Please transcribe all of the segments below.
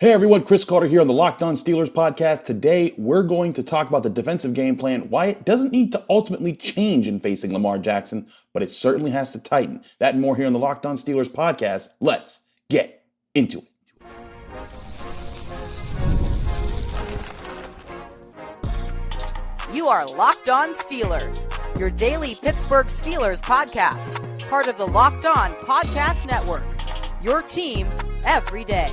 Hey everyone, Chris Carter here on the Locked On Steelers podcast. Today, we're going to talk about the defensive game plan, why it doesn't need to ultimately change in facing Lamar Jackson, but it certainly has to tighten. That and more here on the Locked On Steelers podcast. Let's get into it. You are Locked On Steelers, your daily Pittsburgh Steelers podcast, part of the Locked On Podcast Network, your team every day.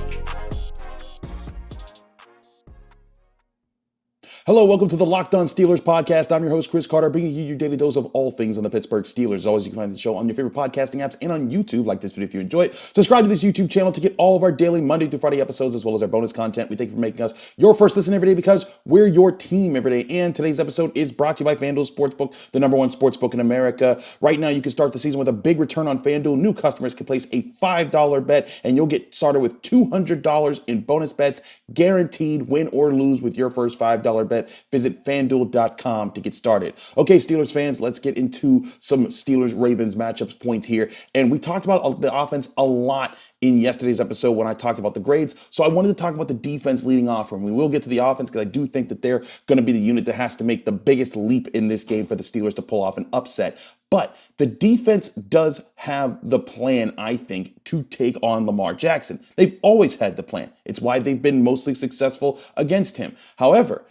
Hello, welcome to the Locked On Steelers podcast. I'm your host, Chris Carter, bringing you your daily dose of all things on the Pittsburgh Steelers. As always, you can find the show on your favorite podcasting apps and on YouTube. Like this video if you enjoy it. Subscribe to this YouTube channel to get all of our daily Monday through Friday episodes, as well as our bonus content. We thank you for making us your first listen every day because we're your team every day. And today's episode is brought to you by FanDuel Sportsbook, the number one sportsbook in America. Right now, you can start the season with a big return on FanDuel. New customers can place a $5 bet, and you'll get started with $200 in bonus bets, guaranteed win or lose with your first $5 bet. Visit FanDuel.com to get started. Okay, Steelers fans, let's get into some Steelers-Ravens matchups points here. And we talked about the offense a lot in yesterday's episode when I talked about the grades. So I wanted to talk about the defense leading off, and we will get to the offense because I do think that they're going to be the unit that has to make the biggest leap in this game for the Steelers to pull off an upset. But the defense does have the plan, I think, to take on Lamar Jackson. They've always had the plan. It's why they've been mostly successful against him. However,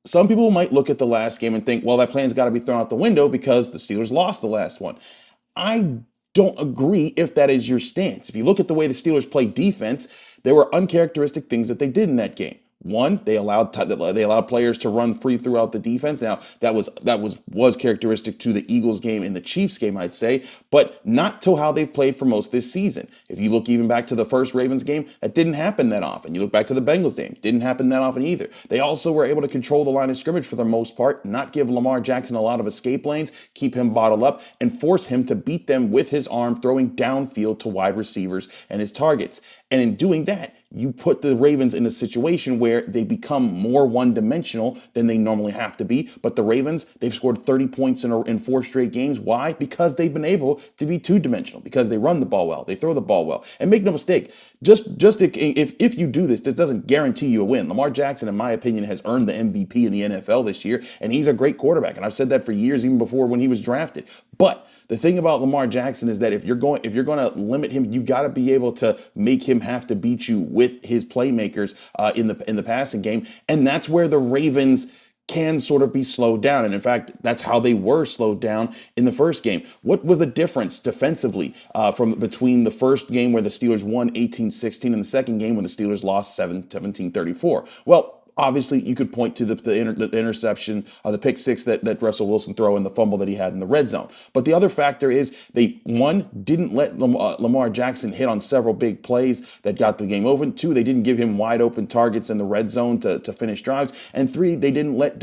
some people might look at the last game and think, well, that plan's got to be thrown out the window because the Steelers lost the last one. I don't agree if that is your stance. If you look at the way the Steelers play defense, there were uncharacteristic things that they did in that game. One, they allowed players to run free throughout the defense. Now, that was characteristic to the Eagles game and the Chiefs game, I'd say, but not to how they've played for most this season. If you look even back to the first Ravens game, that didn't happen that often. You look back to the Bengals game, didn't happen that often either. They also were able to control the line of scrimmage for the most part, not give Lamar Jackson a lot of escape lanes, keep him bottled up, and force him to beat them with his arm, throwing downfield to wide receivers and his targets. And in doing that, you put the Ravens in a situation where they become more one-dimensional than they normally have to be. But the Ravens, they've scored 30 points in 4 straight games. Why? Because they've been able to be two-dimensional, because they run the ball well, they throw the ball well. And make no mistake, if you do this doesn't guarantee you a win. Lamar Jackson, in my opinion, has earned the MVP in the NFL this year, and he's a great quarterback. And I've said that for years, even before when he was drafted. But the thing about Lamar Jackson is that if you're going to limit him, you got to be able to make him have to beat you with his playmakers in the passing game, and that's where the Ravens can sort of be slowed down. And in fact, that's how they were slowed down in the first game. What was the difference defensively from between the first game where the Steelers won 18-16 and the second game when the Steelers lost 17-34? Well, obviously, you could point to the interception, the pick six that Russell Wilson threw and the fumble that he had in the red zone. But the other factor is they, one, didn't let Lamar Jackson hit on several big plays that got the game over. Two, they didn't give him wide open targets in the red zone to finish drives. And three, they didn't let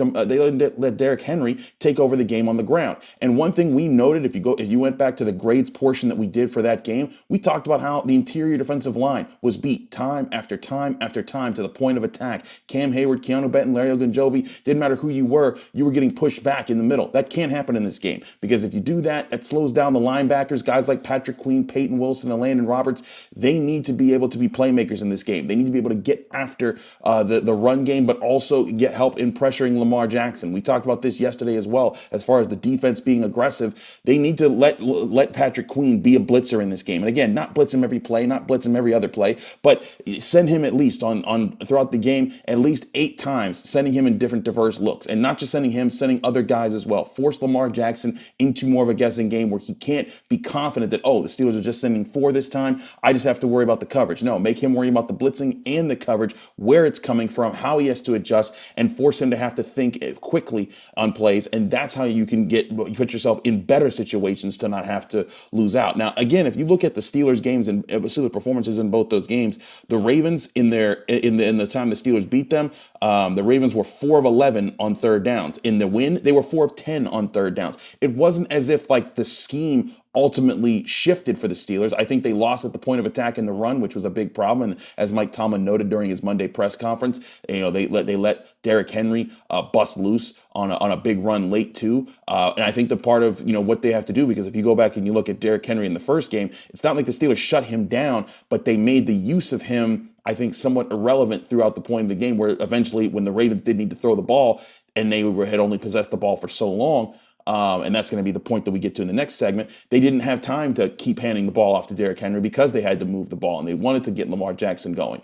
Derrick Henry take over the game on the ground. And one thing we noted, if you went back to the grades portion that we did for that game, we talked about how the interior defensive line was beat time after time after time to the point of attack. Cam Heyward, Keanu Benton, Larry Ogunjobi, didn't matter who you were getting pushed back in the middle. That can't happen in this game because if you do that, that slows down the linebackers, guys like Patrick Queen, Peyton Wilson, and Landon Roberts. They need to be able to be playmakers in this game. They need to be able to get after the run game, but also get help in pressuring Lamar Jackson. We talked about this yesterday as well. As far as the defense being aggressive, they need to let Patrick Queen be a blitzer in this game. And again, not blitz him every play, not blitz him every other play, but send him at least on throughout the game at least 8 times, sending him in different diverse looks, and not just sending him, sending other guys as well. Force Lamar Jackson into more of a guessing game where he can't be confident that, oh, the Steelers are just sending 4 this time, I just have to worry about the coverage. No, make him worry about the blitzing and the coverage, where it's coming from, how he has to adjust, and force him to have to think quickly on plays. And that's how you can put yourself in better situations to not have to lose out. Now, again, if you look at the Steelers games and Steelers performances in both those games, the Ravens in the time the Steelers beat them, the Ravens were 4 of 11 on third downs. In the win, they were 4 of 10 on third downs. It wasn't as if like the scheme ultimately shifted for the Steelers. I think they lost at the point of attack in the run, which was a big problem. And as Mike Tomlin noted during his Monday press conference, they let Derrick Henry bust loose on a big run late too. And I think the part of what they have to do, because if you go back and you look at Derrick Henry in the first game, it's not like the Steelers shut him down, but they made the use of him I think, somewhat irrelevant throughout the point of the game, where eventually when the Ravens did need to throw the ball and they had only possessed the ball for so long, and that's going to be the point that we get to in the next segment. They didn't have time to keep handing the ball off to Derrick Henry because they had to move the ball and they wanted to get Lamar Jackson going.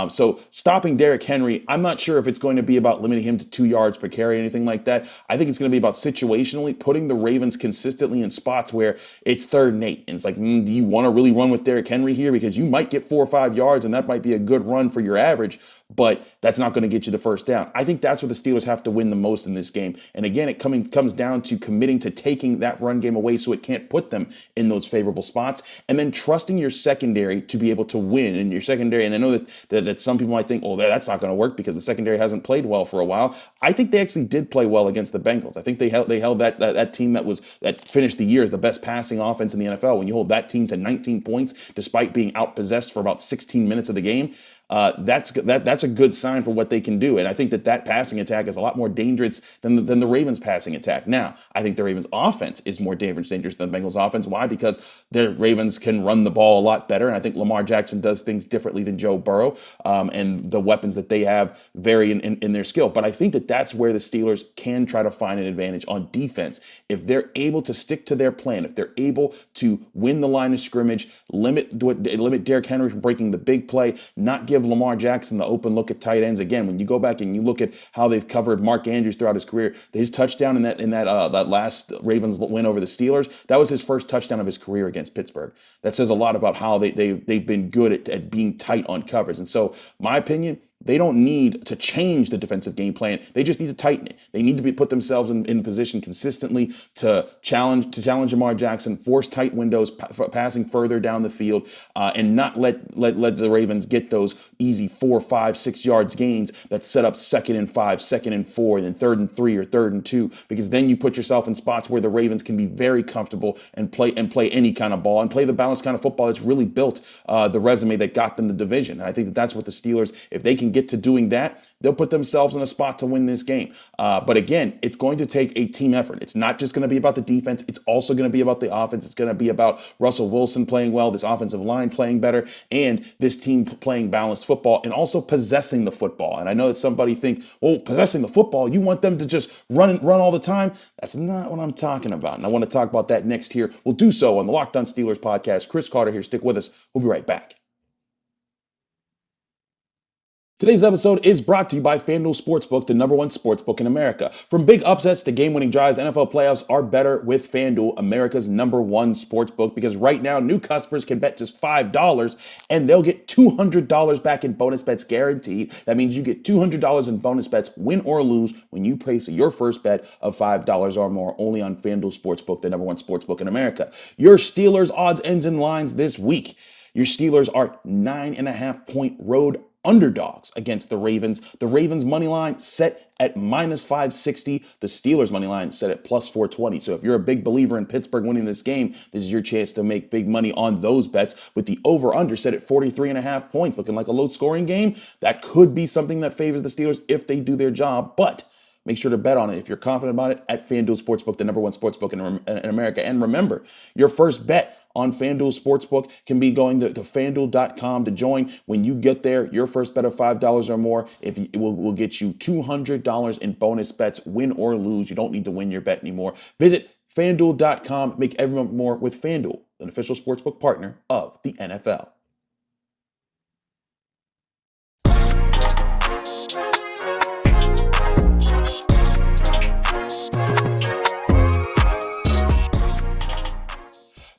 So stopping Derrick Henry, I'm not sure if it's going to be about limiting him to 2 yards per carry or anything like that. I think it's going to be about situationally putting the Ravens consistently in spots where it's 3rd and 8. And it's like, do you want to really run with Derrick Henry here? Because you might get 4 or 5 yards and that might be a good run for your average, but that's not going to get you the first down. I think that's where the Steelers have to win the most in this game. And again, it comes down to committing to taking that run game away so it can't put them in those favorable spots, and then trusting your secondary to be able to win in your secondary. And I know that some people might think, oh, that's not going to work because the secondary hasn't played well for a while. I think they actually did play well against the Bengals. I think they held that team that finished the year as the best passing offense in the NFL. When you hold that team to 19 points despite being outpossessed for about 16 minutes of the game, that's a good sign for what they can do. And I think that passing attack is a lot more dangerous than the Ravens passing attack. Now, I think the Ravens offense is more dangerous than the Bengals offense. Why? Because the Ravens can run the ball a lot better. And I think Lamar Jackson does things differently than Joe Burrow. And the weapons that they have vary in their skill. But I think that's where the Steelers can try to find an advantage on defense. If they're able to stick to their plan, if they're able to win the line of scrimmage, limit Derrick Henry from breaking the big play, not give Lamar Jackson the open look at tight ends. Again, when you go back and you look at how they've covered Mark Andrews throughout his career, his touchdown in that last Ravens win over the Steelers, that was his first touchdown of his career against Pittsburgh. That says a lot about how they've been good at being tight on coverage. And so, my opinion, they don't need to change the defensive game plan. They just need to tighten it. They need to put themselves in position consistently to challenge Lamar Jackson, force tight windows, passing further down the field, and not let the Ravens get those easy 4, 5, 6 yards gains that set up 2nd and 5, 2nd and 4, and then 3rd and 3 or 3rd and 2. Because then you put yourself in spots where the Ravens can be very comfortable and play any kind of ball and play the balanced kind of football that's really built the resume that got them the division. And I think that's what the Steelers, if they can get to doing that, they'll put themselves in a spot to win this game. But again, it's going to take a team effort. It's not just going to be about the defense. It's also going to be about the offense. It's going to be about Russell Wilson playing well, this offensive line playing better, and this team playing balanced football and also possessing the football. And I know that somebody think, well, possessing the football, you want them to just run all the time. That's not what I'm talking about. And I want to talk about that next here. We'll do so on the Locked On Steelers podcast. Chris Carter here. Stick with us. We'll be right back. Today's episode is brought to you by FanDuel Sportsbook, the #1 sportsbook in America. From big upsets to game-winning drives, NFL playoffs are better with FanDuel, America's #1 sportsbook, because right now new customers can bet just $5 and they'll get $200 back in bonus bets guaranteed. That means you get $200 in bonus bets, win or lose, when you place your first bet of $5 or more, only on FanDuel Sportsbook, the #1 sportsbook in America. Your Steelers odds, ends, and lines this week. Your Steelers are 9.5-point road underdogs against the Ravens. The Ravens money line set at -560. The Steelers money line set at +420. So if you're a big believer in Pittsburgh winning this game, this is your chance to make big money on those bets, with the over-under set at 43.5 points, looking like a low-scoring game. That could be something that favors the Steelers if they do their job, but make sure to bet on it if you're confident about it at FanDuel Sportsbook, the #1 sportsbook in America. And remember, your first bet on FanDuel Sportsbook can be going to FanDuel.com to join. When you get there, your first bet of $5 or more will get you $200 in bonus bets, win or lose. You don't need to win your bet anymore. Visit FanDuel.com. Make everyone more with FanDuel, an official sportsbook partner of the NFL.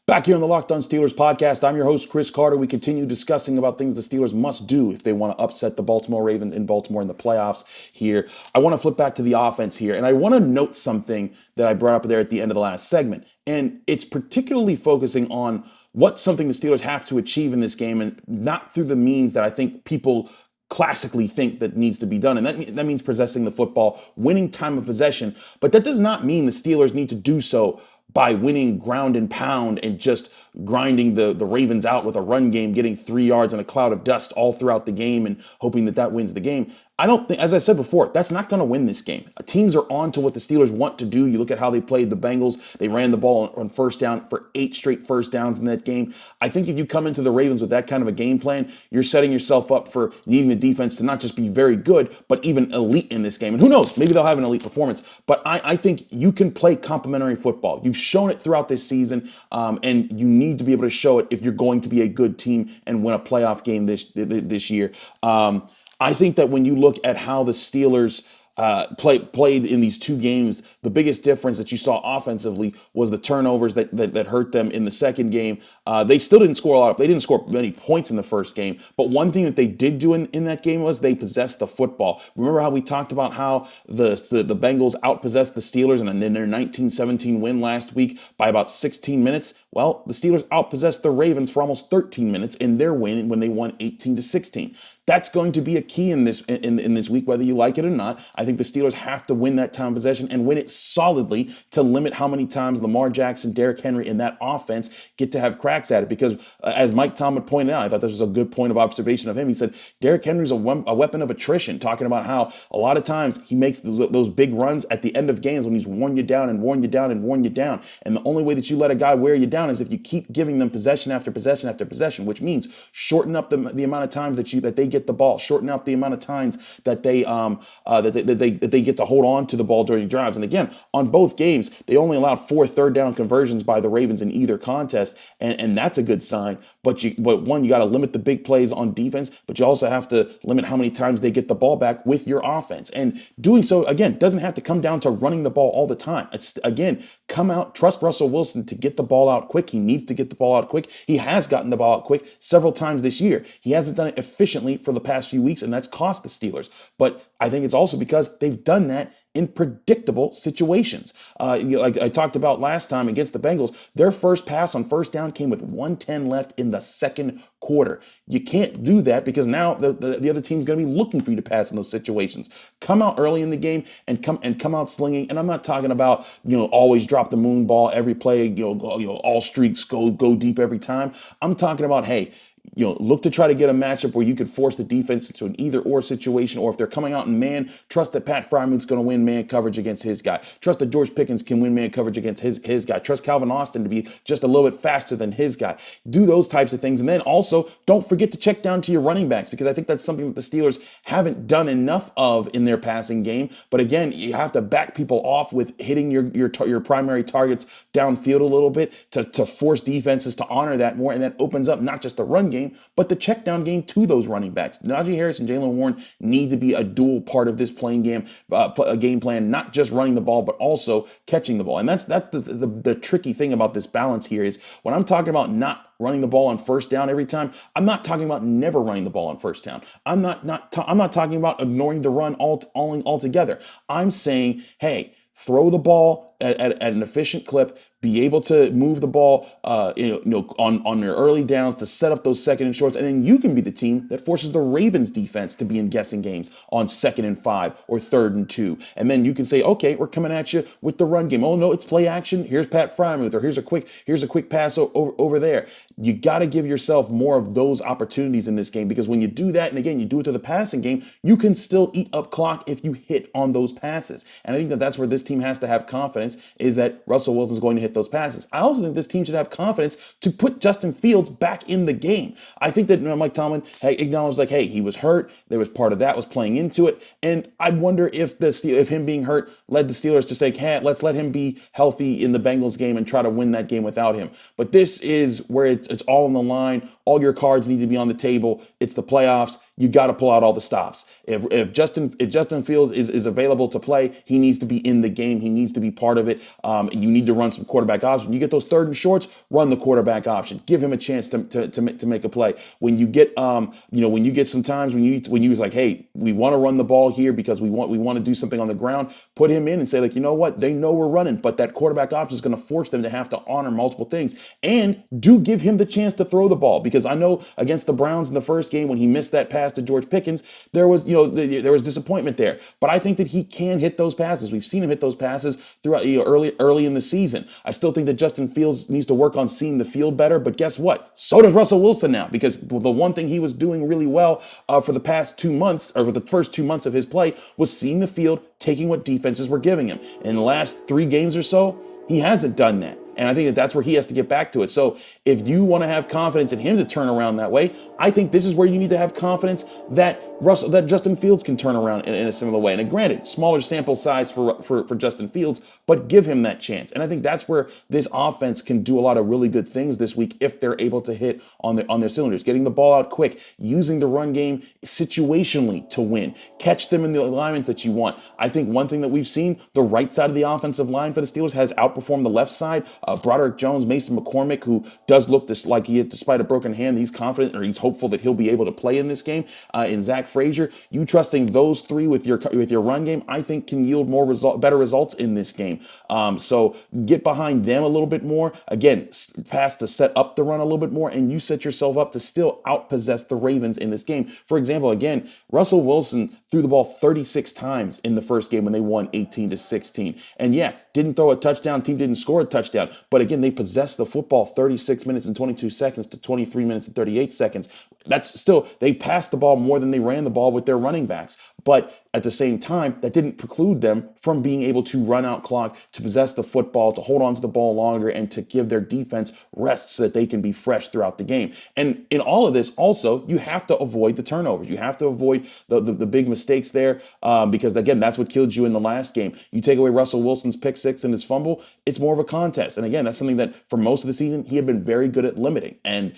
Back here on the Locked On Steelers podcast, I'm your host, Chris Carter. We continue discussing about things the Steelers must do if they want to upset the Baltimore Ravens in Baltimore in the playoffs here. I want to flip back to the offense here, and I want to note something that I brought up there at the end of the last segment. And it's particularly focusing on what's something the Steelers have to achieve in this game, and not through the means that I think people classically think that needs to be done. And that means possessing the football, winning time of possession. But that does not mean the Steelers need to do so by winning ground and pound and just grinding the Ravens out with a run game, getting 3 yards in a cloud of dust all throughout the game and hoping that wins the game. I don't think, as I said before, that's not going to win this game. Teams are on to what the Steelers want to do. You look at how they played the Bengals. They ran the ball on first down for 8 straight first downs in that game. I think if you come into the Ravens with that kind of a game plan, you're setting yourself up for needing the defense to not just be very good, but even elite in this game. And who knows, maybe they'll have an elite performance. But I think you can play complementary football. You've shown it throughout this season, and you need to be able to show it if you're going to be a good team and win a playoff game this year. I think that when you look at how the Steelers played in these 2 games, the biggest difference that you saw offensively was the turnovers that hurt them in the second game. They still didn't score they didn't score many points in the first game, but one thing that they did do in that game was they possessed the football. Remember how we talked about how the Bengals outpossessed the Steelers in their 19-17 win last week by about 16 minutes? Well, the Steelers outpossessed the Ravens for almost 13 minutes in their win when they won 18-16. That's going to be a key in this week, whether you like it or not. I think the Steelers have to win that time possession and win it solidly to limit how many times Lamar Jackson, Derrick Henry, and that offense get to have cracks at it. Because as Mike Tomlin pointed out, I thought this was a good point of observation of him. He said Derrick Henry's a weapon of attrition, talking about how a lot of times he makes those big runs at the end of games when he's worn you down and worn you down and worn you down. And the only way that you let a guy wear you down is if you keep giving them possession after possession after possession, which means shorten up the amount of times that they get the ball, shorten out the amount of times that they get to hold on to the ball during drives. And again, on both games, they only allowed 4 third down conversions by the Ravens in either contest, and that's a good sign. But one, you got to limit the big plays on defense, but you also have to limit how many times they get the ball back with your offense. And doing so, again, doesn't have to come down to running the ball all the time. It's, again, come out, trust Russell Wilson to get the ball out quick. He needs to get the ball out quick. He has gotten the ball out quick several times this year. He hasn't done it efficiently for the past few weeks, and that's cost the Steelers. But I think it's also because they've done that in predictable situations. Like I talked about last time against the Bengals, their first pass on first down came with 1:10 left in the second quarter. You can't do that because now the other team's going to be looking for you to pass in those situations. Come out early in the game and come out slinging. And I'm not talking about always drop the moon ball every play. All streaks go deep every time. I'm talking about look to try to get a matchup where you could force the defense into an either-or situation, or if they're coming out in man, trust that Pat Frymuth's going to win man coverage against his guy. Trust that George Pickens can win man coverage against his guy. Trust Calvin Austin to be just a little bit faster than his guy. Do those types of things. And then also, don't forget to check down to your running backs, because I think that's something that the Steelers haven't done enough of in their passing game. But again, you have to back people off with hitting your primary targets downfield a little bit to force defenses to honor that more, and that opens up not just the run game, but the check down game to those running backs. Najee Harris and Jaylen Warren need to be a dual part of this playing game, a game plan, not just running the ball, but also catching the ball. And that's the tricky thing about this balance here is when I'm talking about not running the ball on first down every time, I'm not talking about never running the ball on first down. I'm not talking about ignoring the run altogether. I'm saying, hey, throw the ball at an efficient clip, be able to move the ball on your early downs to set up those second and shorts, and then you can be the team that forces the Ravens defense to be in guessing games on 2nd and 5 or 3rd and 2. And then you can say, okay, we're coming at you with the run game. Oh no, it's play action. Here's Pat Frymuth, or here's a quick pass over there. You got to give yourself more of those opportunities in this game, because when you do that, and again, you do it to the passing game, you can still eat up clock if you hit on those passes. And I think that's where this team has to have confidence, is that Russell Wilson is going to hit those passes. I also think this team should have confidence to put Justin Fields back in the game. I think that Mike Tomlin acknowledged, hey, he was hurt. There was part of that was playing into it. And I wonder if him being hurt led the Steelers to say, hey, let's let him be healthy in the Bengals game and try to win that game without him. But this is where it's all on the line. All your cards need to be on the table. It's the playoffs. You got to pull out all the stops. If Justin Fields is available to play, he needs to be in the game. He needs to be part of it. You need to run some quarterback option. You get those 3rd and shorts, run the quarterback option. Give him a chance to make a play. When you get some times when you was like, hey, we want to run the ball here because we want to do something on the ground, put him in and say, you know what, they know we're running, but that quarterback option is going to force them to have to honor multiple things. And do give him the chance to throw the ball, because I know against the Browns in the first game when he missed that pass to George Pickens, there was disappointment there. But I think that he can hit those passes. We've seen him hit those passes throughout early in the season. I still think that Justin Fields needs to work on seeing the field better, but guess what? So does Russell Wilson now, because the one thing he was doing really well for the past 2 months, or for the first 2 months of his play, was seeing the field, taking what defenses were giving him. In the last 3 games or so, he hasn't done that. And I think that that's where he has to get back to it. So if you want to have confidence in him to turn around that way, I think this is where you need to have confidence that Justin Fields can turn around in a similar way. And granted, smaller sample size for Justin Fields, but give him that chance. And I think that's where this offense can do a lot of really good things this week if they're able to hit on their cylinders, getting the ball out quick, using the run game situationally to win, catch them in the alignments that you want. I think one thing that we've seen, the right side of the offensive line for the Steelers has outperformed the left side. Broderick Jones, Mason McCormick, who does look like he, despite a broken hand, he's confident or he's hopeful that he'll be able to play in this game. In Zach Frazier, you trusting those 3 with your run game, I think can yield better results in this game. So get behind them a little bit more. Again, pass to set up the run a little bit more, and you set yourself up to still outpossess the Ravens in this game. For example, again, Russell Wilson threw the ball 36 times in the first game when they won 18-16. And yeah, didn't throw a touchdown, team didn't score a touchdown. But again, they possessed the football 36 minutes and 22 seconds to 23 minutes and 38 seconds. That's still, they passed the ball more than they ran the ball with their running backs. But at the same time, that didn't preclude them from being able to run out clock, to possess the football, to hold on to the ball longer, and to give their defense rest so that they can be fresh throughout the game. And in all of this, also, you have to avoid the turnovers. You have to avoid the big mistakes there because, again, that's what killed you in the last game. You take away Russell Wilson's pick six and his fumble, it's more of a contest. And again, that's something that for most of the season, he had been very good at limiting. And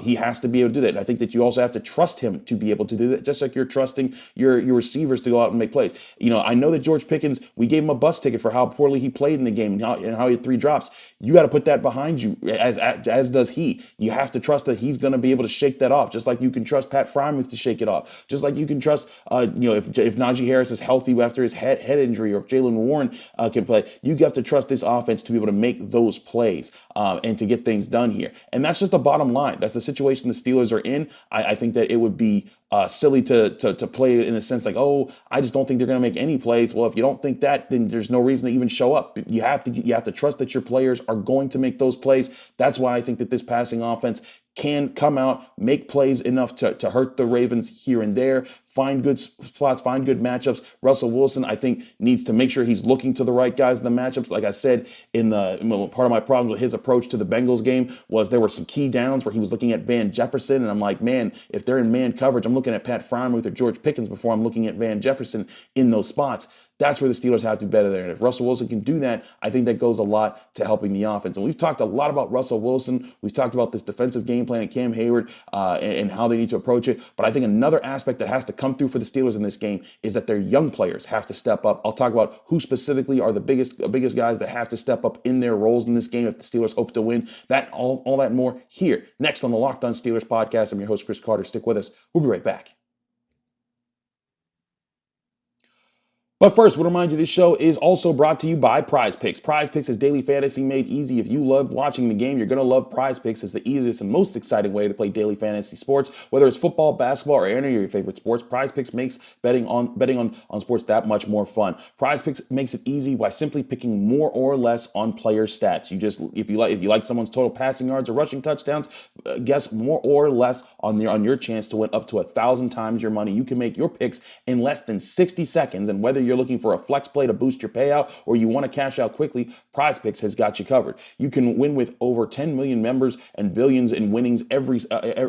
he has to be able to do that. And I think that you also have to trust him to be able to do that, just like you're trusting your receivers to go out and make plays. You know, I know that George Pickens, we gave him a bus ticket for how poorly he played in the game and how he had 3 drops. You got to put that behind you, as does he. You have to trust that he's going to be able to shake that off, just like you can trust Pat Freiermuth to shake it off, just like you can trust, if Najee Harris is healthy after his head injury, or if Jaylen Warren can play. You have to trust this offense to be able to make those plays and to get things done here. And that's just the bottom line. That's the situation the Steelers are in. I think that it would be silly to play in a sense like, oh, I just don't think they're going to make any plays. Well, if you don't think that, then there's no reason to even show up. You have to trust that your players are going to make those plays. That's why I think that this passing offense can come out, make plays enough to hurt the Ravens here and there, find good spots, find good matchups. Russell Wilson, I think, needs to make sure he's looking to the right guys in the matchups. Like I said, part of my problem with his approach to the Bengals game was there were some key downs where he was looking at Van Jefferson, and I'm like, man, if they're in man coverage, I'm looking at Pat Freiermuth or George Pickens before I'm looking at Van Jefferson in those spots. That's where the Steelers have to be better there. And if Russell Wilson can do that, I think that goes a lot to helping the offense. And we've talked a lot about Russell Wilson. We've talked about this defensive game plan and Cam Heyward and how they need to approach it. But I think another aspect that has to come through for the Steelers in this game is that their young players have to step up. I'll talk about who specifically are the biggest guys that have to step up in their roles in this game if the Steelers hope to win. That all that and more here next on the Locked On Steelers podcast. I'm your host, Chris Carter. Stick with us. We'll be right back. But first, we'll remind you this show is also brought to you by Prize Picks. Prize Picks is daily fantasy made easy. If you love watching the game, you're going to love Prize Picks. It's the easiest and most exciting way to play daily fantasy sports. Whether it's football, basketball, or any of your favorite sports, Prize Picks makes betting on sports that much more fun. Prize Picks makes it easy by simply picking more or less on player stats. If you like someone's total passing yards or rushing touchdowns, guess more or less on your chance to win up to 1,000 times your money. You can make your picks in less than 60 seconds, and whether you're looking for a flex play to boost your payout or you want to cash out quickly, Prize Picks has got you covered. You can win with over 10 million members and billions in winnings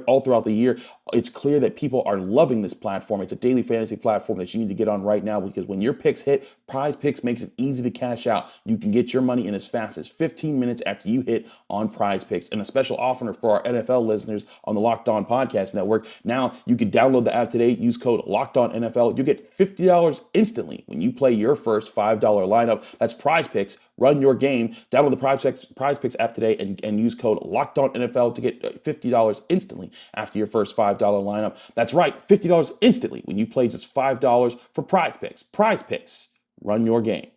all throughout the year. It's clear that people are loving this platform. It's a daily fantasy platform that you need to get on right now, because when your picks hit, Prize Picks makes it easy to cash out. You can get your money in as fast as 15 minutes after you hit on Prize Picks. And a special offer for our NFL listeners on the Locked On Podcast Network. Now you can download the app today, use code LOCKEDONNFL. You get $50 instantly when you play your first $5 lineup. That's Prize Picks. Run your game. Download the Prize Picks app today and use code LOCKEDONNFL to get $50 instantly after your first $5 lineup. That's right, $50 instantly when you play just $5 for Prize Picks. Prize Picks. Run your game.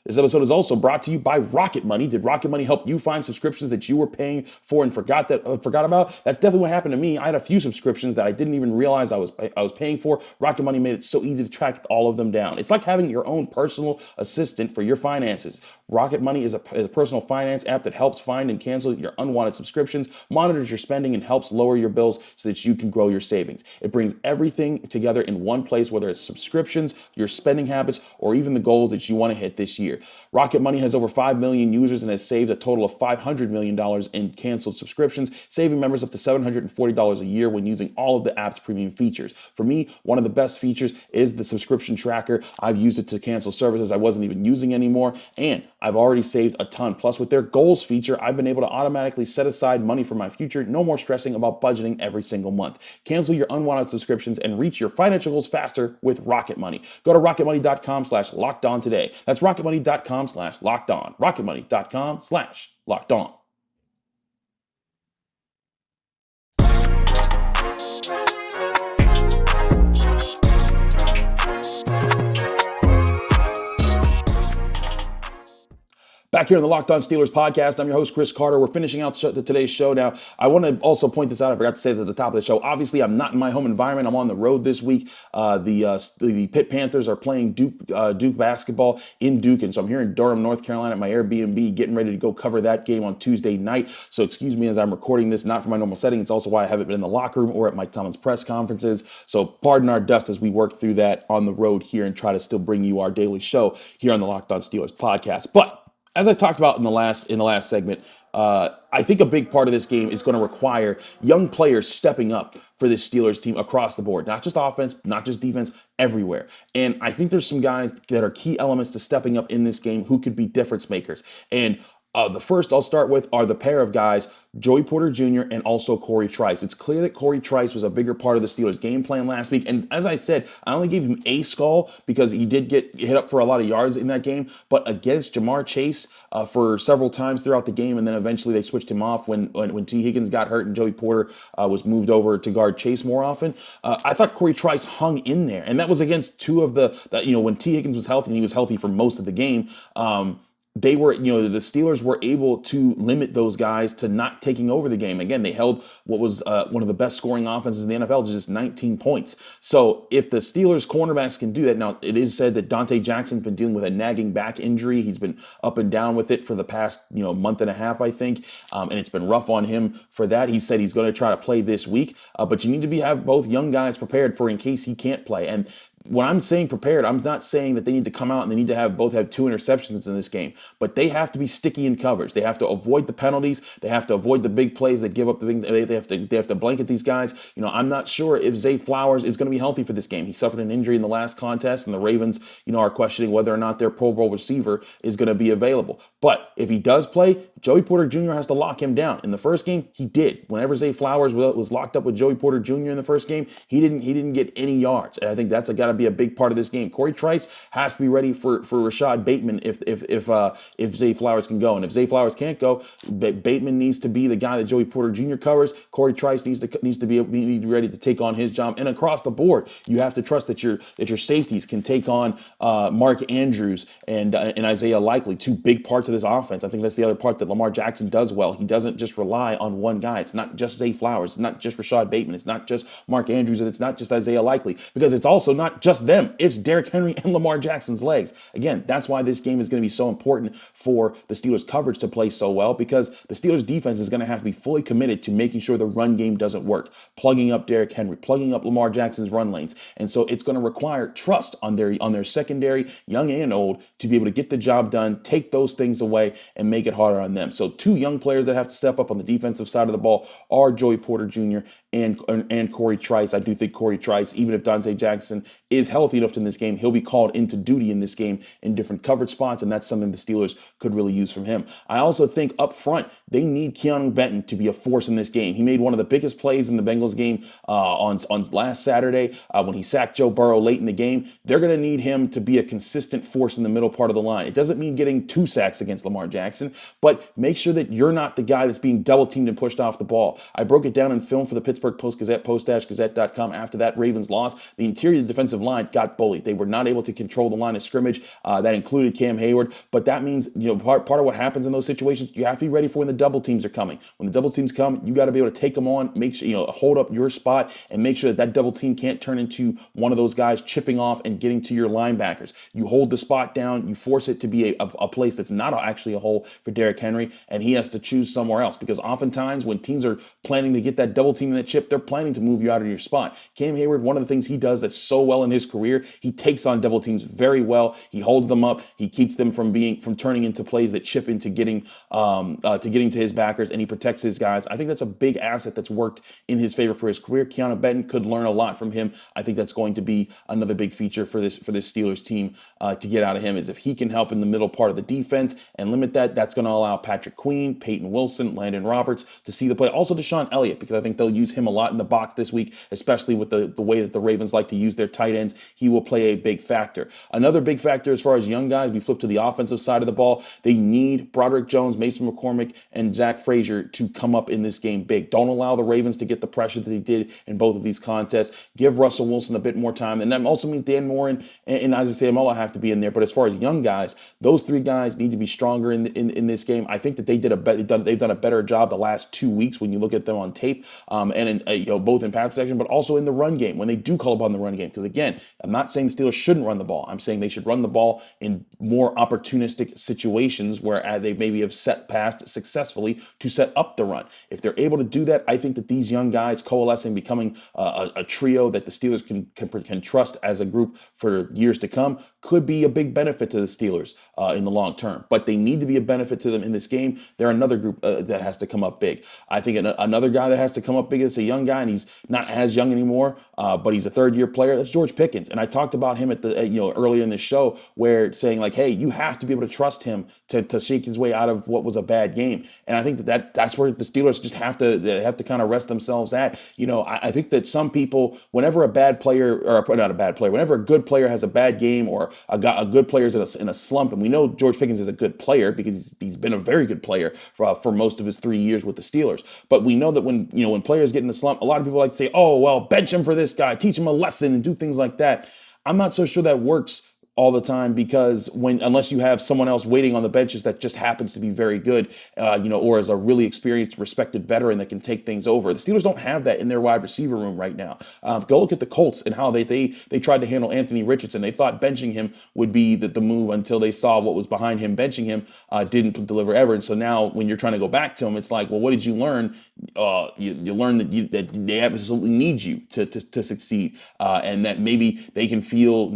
This episode is also brought to you by Rocket Money. Did Rocket Money help you find subscriptions that you were paying for and forgot about? That's definitely what happened to me. I had a few subscriptions that I didn't even realize I was paying for. Rocket Money made it so easy to track all of them down. It's like having your own personal assistant for your finances. Rocket Money is a personal finance app that helps find and cancel your unwanted subscriptions, monitors your spending, and helps lower your bills so that you can grow your savings. It brings everything together in one place, whether it's subscriptions, your spending habits, or even the goals that you want to hit this year. Rocket Money has over 5 million users and has saved a total of $500 million in canceled subscriptions, saving members up to $740 a year when using all of the app's premium features. For me, one of the best features is the subscription tracker. I've used it to cancel services I wasn't even using anymore, and I've already saved a ton. Plus, with their goals feature, I've been able to automatically set aside money for my future. No more stressing about budgeting every single month. Cancel your unwanted subscriptions and reach your financial goals faster with Rocket Money. Go to rocketmoney.com/lockedon today. That's rocketmoney.com/lockedon. rocketmoney.com/lockedon. Back here on the Locked On Steelers podcast, I'm your host, Chris Carter. We're finishing out today's show now. I want to also point this out. I forgot to say it at the top of the show. Obviously, I'm not in my home environment. I'm on the road this week. The Pitt Panthers are playing Duke basketball in Duke, and so I'm here in Durham, North Carolina at my Airbnb, getting ready to go cover that game on Tuesday night. So excuse me as I'm recording this, not from my normal setting. It's also why I haven't been in the locker room or at Mike Tomlin's press conferences. So pardon our dust as we work through that on the road here and try to still bring you our daily show here on the Locked On Steelers podcast. But as I talked about in the last segment, I think a big part of this game is going to require young players stepping up for this Steelers team across the board, not just offense, not just defense, everywhere. And I think there's some guys that are key elements to stepping up in this game who could be difference makers. And the first I'll start with are the pair of guys, Joey Porter Jr. and also Corey Trice. It's clear that Corey Trice was a bigger part of the Steelers' game plan last week. And as I said, I only gave him a skull because he did get hit up for a lot of yards in that game. But against Jamar Chase for several times throughout the game, and then eventually they switched him off when T. Higgins got hurt and Joey Porter was moved over to guard Chase more often. I thought Corey Trice hung in there. And that was against two of when T. Higgins was healthy, and he was healthy for most of the game. The Steelers were able to limit those guys to not taking over the game. Again, they held what was one of the best scoring offenses in the NFL to just 19 points. So if the Steelers cornerbacks can do that, now it is said that Dante Jackson's been dealing with a nagging back injury. He's been up and down with it for the past month and a half, I think, and it's been rough on him for that. He said he's going to try to play this week, but you need to have both young guys prepared for in case he can't play. And when I'm saying prepared, I'm not saying that they need to come out and they need to both have 2 interceptions in this game, but they have to be sticky in coverage. They have to avoid the penalties. They have to avoid the big plays that give up the big. They have to blanket these guys. I'm not sure if Zay Flowers is going to be healthy for this game. He suffered an injury in the last contest, and the Ravens, are questioning whether or not their Pro Bowl receiver is going to be available. But if he does play, Joey Porter Jr. has to lock him down. In the first game, he did. Whenever Zay Flowers was locked up with Joey Porter Jr. in the first game, he didn't get any yards, and I think that's got to be a big part of this game. Corey Trice has to be ready for Rashad Bateman if Zay Flowers can go, and if Zay Flowers can't go, Bateman needs to be the guy that Joey Porter Jr. covers. Corey Trice needs to be ready to take on his job, and across the board, you have to trust that your safeties can take on Mark Andrews and Isaiah Likely, 2 big parts of this offense. I think that's the other part that Lamar Jackson does well. He doesn't just rely on one guy. It's not just Zay Flowers. It's not just Rashad Bateman. It's not just Mark Andrews, and it's not just Isaiah Likely, because it's also not just them. It's Derrick Henry and Lamar Jackson's legs. Again, that's why this game is going to be so important for the Steelers' coverage to play so well, because the Steelers' defense is going to have to be fully committed to making sure the run game doesn't work, plugging up Derrick Henry, plugging up Lamar Jackson's run lanes. And so it's going to require trust on their secondary, young and old, to be able to get the job done, take those things away, and make it harder on them. So 2 young players that have to step up on the defensive side of the ball are Joey Porter Jr. and Corey Trice. I do think Corey Trice, even if Dante Jackson is healthy enough in this game, he'll be called into duty in this game in different coverage spots, and that's something the Steelers could really use from him. I also think up front, they need Keanu Benton to be a force in this game. He made one of the biggest plays in the Bengals game on last Saturday when he sacked Joe Burrow late in the game. They're going to need him to be a consistent force in the middle part of the line. It doesn't mean getting 2 sacks against Lamar Jackson, but make sure that you're not the guy that's being double teamed and pushed off the ball. I broke it down in film for the Pittsburgh Post-Gazette, post-gazette.com after that Ravens loss. The interior defensive offensive line got bullied. They were not able to control the line of scrimmage. That included Cam Heyward. But that means, part of what happens in those situations, you have to be ready for when the double teams are coming. When the double teams come, you got to be able to take them on, make sure, hold up your spot and make sure that double team can't turn into one of those guys chipping off and getting to your linebackers. You hold the spot down, you force it to be a place that's not actually a hole for Derrick Henry, and he has to choose somewhere else, because oftentimes when teams are planning to get that double team in that chip, they're planning to move you out of your spot. Cam Heyward, one of the things he does that's so well in his career, he takes on double teams very well. He holds them up. He keeps them from turning into plays that chip into getting to his backers, and he protects his guys. I think that's a big asset that's worked in his favor for his career. Keanu Benton could learn a lot from him. I think that's going to be another big feature for this Steelers team to get out of him, is if he can help in the middle part of the defense and limit that. That's going to allow Patrick Queen, Peyton Wilson, Landon Roberts to see the play. Also Deshaun Elliott, because I think they'll use him a lot in the box this week, especially with the way that the Ravens like to use their tight ends. He will play a big factor. Another big factor as far as young guys, we flip to the offensive side of the ball. They need Broderick Jones, Mason McCormick, and Zach Frazier to come up in this game big. Don't allow the Ravens to get the pressure that they did in both of these contests. Give Russell Wilson a bit more time. And that also means Dan Morin and Isaiah Samuela have to be in there. But as far as young guys, those three guys need to be stronger in this game. I think that they've done a better job the last 2 weeks when you look at them on tape, both in pass protection, but also in the run game when they do call upon the run game. Because again, I'm not saying the Steelers shouldn't run the ball. I'm saying they should run the ball in more opportunistic situations where they maybe have set past successfully to set up the run. If they're able to do that, I think that these young guys coalescing, becoming a trio that the Steelers can trust as a group for years to come, could be a big benefit to the Steelers in the long term. But they need to be a benefit to them in this game. They're another group that has to come up big. I think another guy that has to come up big is a young guy, and he's not as young anymore, but he's a third-year player. That's George Pickens. And I talked about him earlier in the show, where saying like, hey, you have to be able to trust him to shake his way out of what was a bad game. And I think that's where the Steelers just have to kind of rest themselves at. I think that some people, whenever a good player has a bad game, or a good player is in a slump, and we know George Pickens is a good player because he's been a very good player for most of his 3 years with the Steelers. But we know that when players get in a slump, a lot of people like to say, oh, well, bench him for this guy, teach him a lesson, and do things like that. I'm not so sure that works all the time, because unless you have someone else waiting on the benches that just happens to be very good, or is a really experienced, respected veteran that can take things over. The Steelers don't have that in their wide receiver room right now. Go look at the Colts and how they tried to handle Anthony Richardson. They thought benching him would be the move until they saw what was behind him. Benching him didn't deliver ever. And so now when you're trying to go back to him, it's like, well, what did you learn? You learn that they absolutely need you to succeed, and that maybe they can feel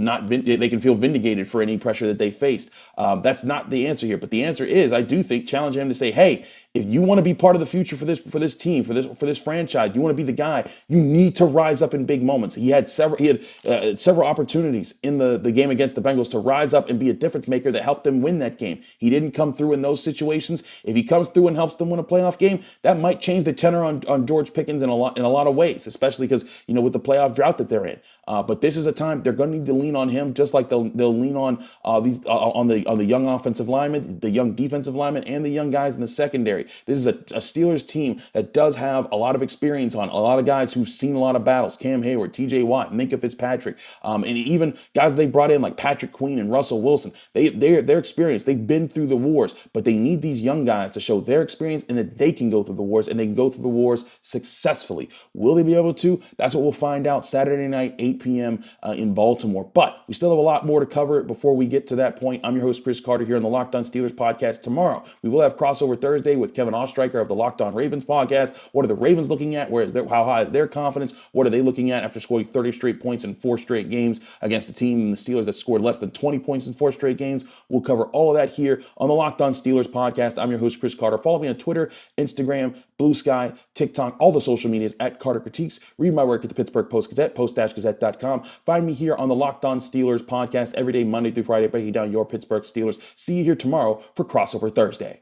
vindicated for any pressure that they faced. That's not the answer here, but the answer is, I do think, challenge him to say, hey, if you want to be part of the future for this team, for this franchise, you want to be the guy, you need to rise up in big moments. He had several opportunities in the game against the Bengals to rise up and be a difference maker that helped them win that game. He didn't come through in those situations. If he comes through and helps them win a playoff game, that might change the tenor on George Pickens in a lot of ways, especially because with the playoff drought that they're in. But this is a time they're going to need to lean on him, just like they'll lean on the young offensive linemen, the young defensive linemen, and the young guys in the secondary. This is a Steelers team that does have a lot of experience on, a lot of guys who've seen a lot of battles. Cam Heyward, TJ Watt, Minkah Fitzpatrick, and even guys they brought in like Patrick Queen and Russell Wilson. They're experienced. They've been through the wars, but they need these young guys to show their experience and that they can go through the wars, and they can go through the wars successfully. Will they be able to? That's what we'll find out Saturday night, 8 p.m. In Baltimore. But we still have a lot more to cover before we get to that point. I'm your host, Chris Carter, here on the Locked On Steelers podcast. Tomorrow, we will have Crossover Thursday with Kevin Ostreicher of the Locked On Ravens podcast. What are the Ravens looking at? How high is their confidence? What are they looking at after scoring 30 straight points in 4 straight games against a team in the Steelers that scored less than 20 points in 4 straight games? We'll cover all of that here on the Locked On Steelers podcast. I'm your host, Chris Carter. Follow me on Twitter, Instagram, Blue Sky, TikTok, all the social medias at Carter Critiques. Read my work at the Pittsburgh Post-Gazette, post-gazette.com. Find me here on the Locked On Steelers podcast every day, Monday through Friday, breaking down your Pittsburgh Steelers. See you here tomorrow for Crossover Thursday.